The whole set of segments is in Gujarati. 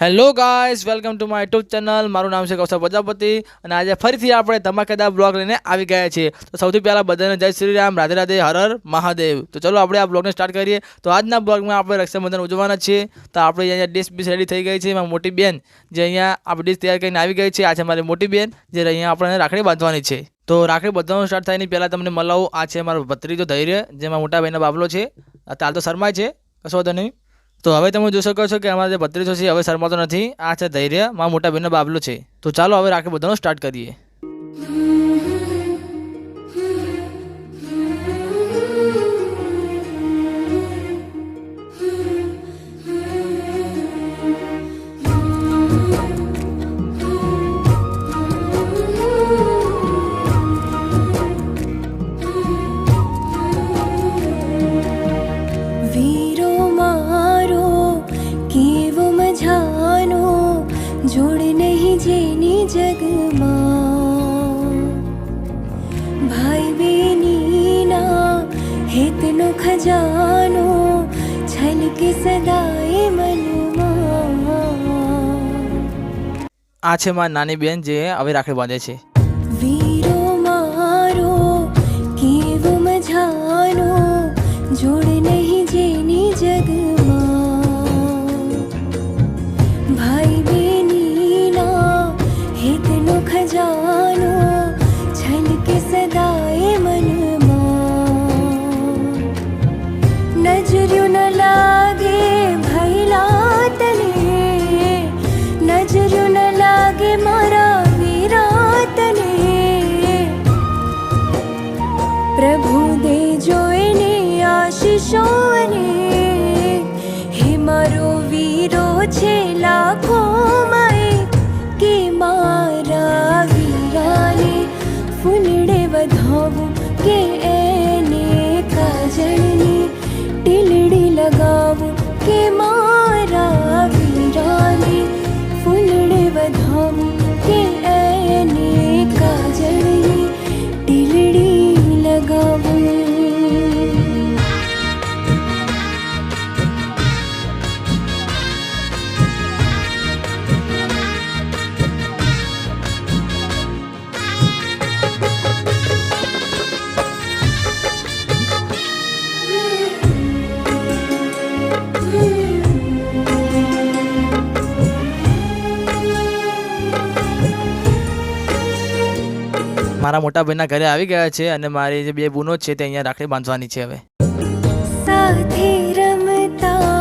Hello guys, welcome to my YouTube channel. મારું નામ છે કૌશલ પ્રજાપતિ અને આજે ફરીથી આપણે ધમાકેદાર બ્લોગ લઈને આવી ગયા છીએ। તો સૌથી પહેલાં બધાને જય શ્રી રામ, રાધે રાધે, હર હર મહાદેવ। તો ચલો આપણે આ બ્લોગને સ્ટાર્ટ કરીએ। તો આજના બ્લોગમાં આપણે રક્ષાબંધન ઉજવવાના છીએ। તો આપણે અહીંયા ડિશ બી રેડી થઈ ગઈ છે। મારી મોટી બેન જે અહીંયા આપણી ડિશ તૈયાર કરીને આવી ગઈ છે। આ છે મારી મોટી બેન જે અહીંયા આપણને રાખડી બાંધવાની છે। તો રાખડી બાંધવાનું સ્ટાર્ટ થાય એની પહેલાં તમને મળાવું। આ છે મારો ભત્રીજો ધૈર્ય, જે મારા મોટા ભાઈનો બાબલો છે। અત્યારે તો શરમાય છે, કશો વાંધો નહીં। તો હવે તમે જોઈ શકો છો કે અમારા જે ભત્રીજો છે હવે શરમાતો નથી। આ છે ધૈર્ય, મારા મોટા ભાઈનો બાબલો છે। તો ચાલો હવે રાખડી બધાનું સ્ટાર્ટ કરીએ। जोड़ नहीं जेनी जग मां भाई बेनी ना हेतनो खजानो छल के सदाए मन આ છે મારી નાની બેન જે હવે રાખડી બાંધે છે। वीरो मारो केवो मझानो जोड़ नहीं जेनी जग मां भाई खजानो छल के सदाए मन नजरियों न लागे भैला तने नजरियों न लागे मारा वीरा तने प्रभु दे जोने आशीषों ने हे मारो वीरो छे लाखों फूलड़े बधावू के एने काजलनी टिलड़ी लगावू के मारा वीरानी फूलड़े बधावू के एने काजलनी टिलड़ी लगावू। મારા મોટા ભાઈના ઘરે આવી ગયા છે અને મારી જે બે બૂનો છે તે અહીંયા રાખડી બાંધવાની છે। હવે સાથે રમતા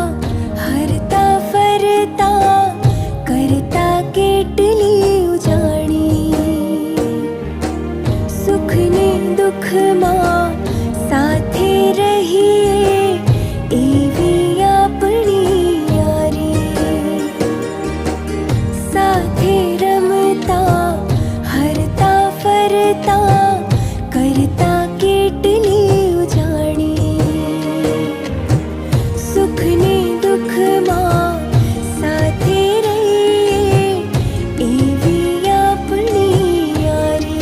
હરતા ફરતા કરતા કેટલી ઉજાણી સુખને દુઃખમાં સાથે રહીએ એવી આપણી યારી સાથે રમતા હરતા फरता करता केटली उजाणी सुख ने दुख मां साथे रहीए एवी आपणी यारी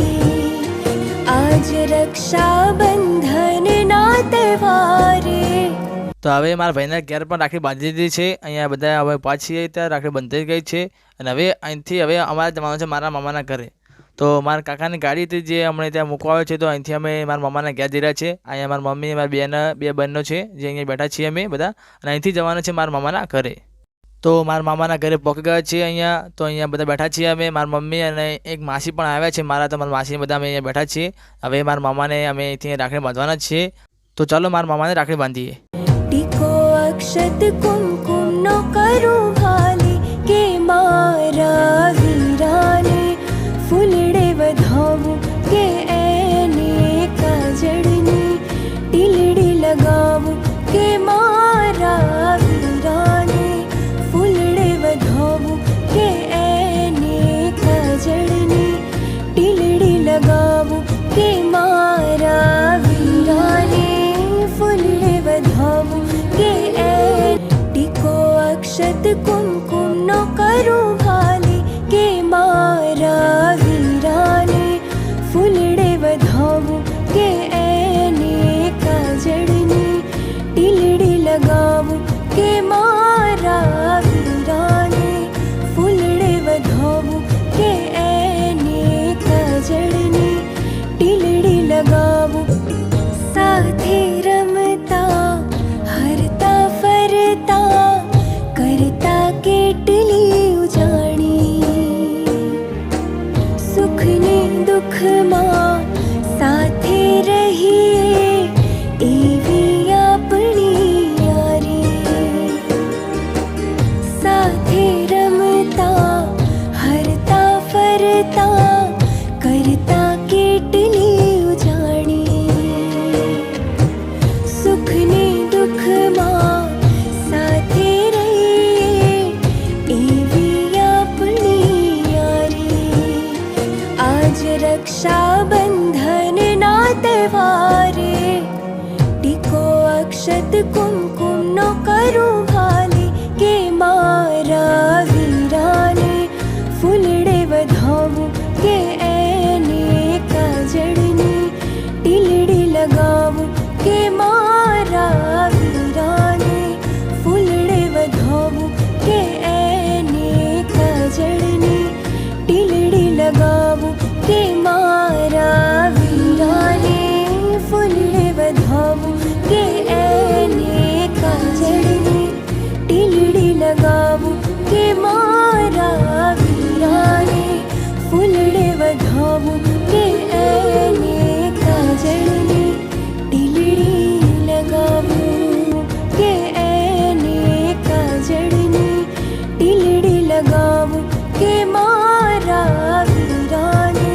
आज रक्षा बंधन ना तहेवारे। તો હવે મારા ભાઈને ઘેર પણ રાખડી બાંધી દીધી છે। અહીંયા બધા હવે પાછી ત્યાં રાખડી બંધાઈ ગઈ છે અને હવે અહીંથી હવે અમારે જવાનું છે મારા મામાના ઘરે। તો મારા કાકાની ગાડી હતી જે હમણાં ત્યાં મૂકવા આવે છે। તો અહીંથી અમે મારા મામાના ઘેર જઈ રહ્યા છીએ। અહીંયા મારી મમ્મી મારી બે બહેનો છે જે અહીંયા બેઠા છીએ અમે બધા અને અહીંથી જવાનું છે મારા મામાના ઘરે। તો મારા મામાના ઘરે પહોંચી ગયા છીએ અહીંયા। તો અહીંયા બધા બેઠા છીએ અમે, મારી મમ્મી અને એક માસી પણ આવ્યા છે મારા। તો મારા માસી બધા અમે અહીંયા બેઠા છીએ। હવે મારા મામાને અમે અહીંથી રાખડી બાંધવાના છીએ। તો ચાલો મારા મામાને રાખડી બાંધીએ। ટીકો અક્ષત કુમકુમ નો કરું ભાલે કે મારા વીરાને फूलड़े बधावू के एने काजड़नी टिलड़ी लगावू के मारा वीराने फूलड़े बधावू के एने काजड़नी टिलड़ी लगावू के मारा वीराने फूलड़े बधावू के टिको अक्षत कुमकुम नो करूँ भाले के मारा वीराने फूलड़े बधावू के एने काजड़नी टिलड़ी लगावू के मारा वीराने કુમકુમ નો કરું ભાલે કે મારા વીરાને ફૂલડે વધાવું કે એને કાજળની ટીલડી લગાવું કે મારા વીરાને ફૂલડે વધાવું કે એને કાજળની ટીલડી લગાવું કે મારા વીરાને ફૂલડે વધાવું કે એને કાજળની ટીલડી લગાવું કે મારા વીરાને ફૂલડે વધાવું કે એને કાજળની ટીલડી લગાવું કે એને કાજળની ટીલડી લગાવું કે મારા વીરાને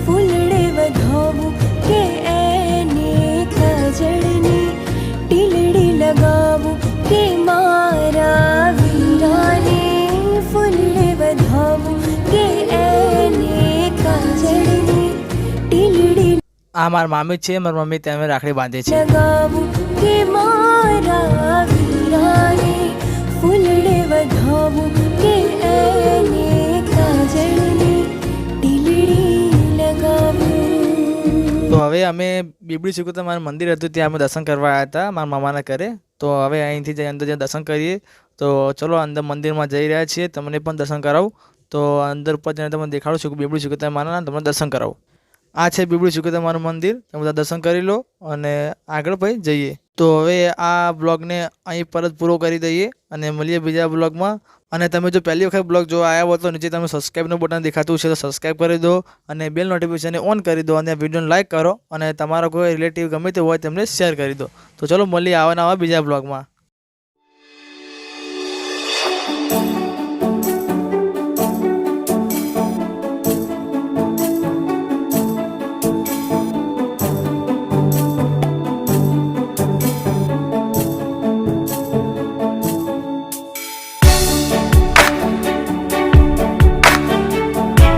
ફૂલડે વધાવું કે એને કાજળની ટીલડી લગાવું કે મારા વીરાને ફૂલડે વધાવું કે એને કાજળની ટીલડી આ મારા મામી છે, મારી મમ્મી તેમને રાખડી બાંધે છે. લગાવું કે મારા વીરાને ફૂલડે વધાવું કે એને કાજળની ટીલડી લગાવું. તો હવે અમે બીબડી સિકોતર મારું મંદિર હતું ત્યાં અમે દર્શન કરવા આવ્યા હતા મારા મામાના ઘરે. તો હવે અહીંથી જઈ અંદર જઈને દર્શન કરીએ. તો ચલો અંદર મંદિરમાં જઈ રહ્યા છીએ, તમને પણ દર્શન કરાવું. તો અંદર ઉપર જઈને તમને દેખાડું છું કે બીબડી સિકોતર માના તમને દર્શન કરાવું. આ છે બીબડી સિકોતર માનું મંદિર, તમે બધા દર્શન કરી લો અને આગળ પછી જઈએ. તો હવે આ બ્લોગને અહીં પરત પૂરો કરી દઈએ અને મળીએ બીજા બ્લોગમાં. અને તમે જો પહેલી વખત બ્લોગ જોવા આવ્યા હો તો નીચે તમે સબસ્ક્રાઈબનું બટન દેખાતું છે તો સબસ્ક્રાઈબ કરી દો અને બેલ નોટિફિકેશનને ઓન કરી દો અને વિડીયોને લાઇક કરો અને તમારા કોઈ રિલેટિવ ગમે તે હોય તેમને શેર કરી દો. તો ચલો મળીએ આવા નવા બીજા બ્લોગમાં.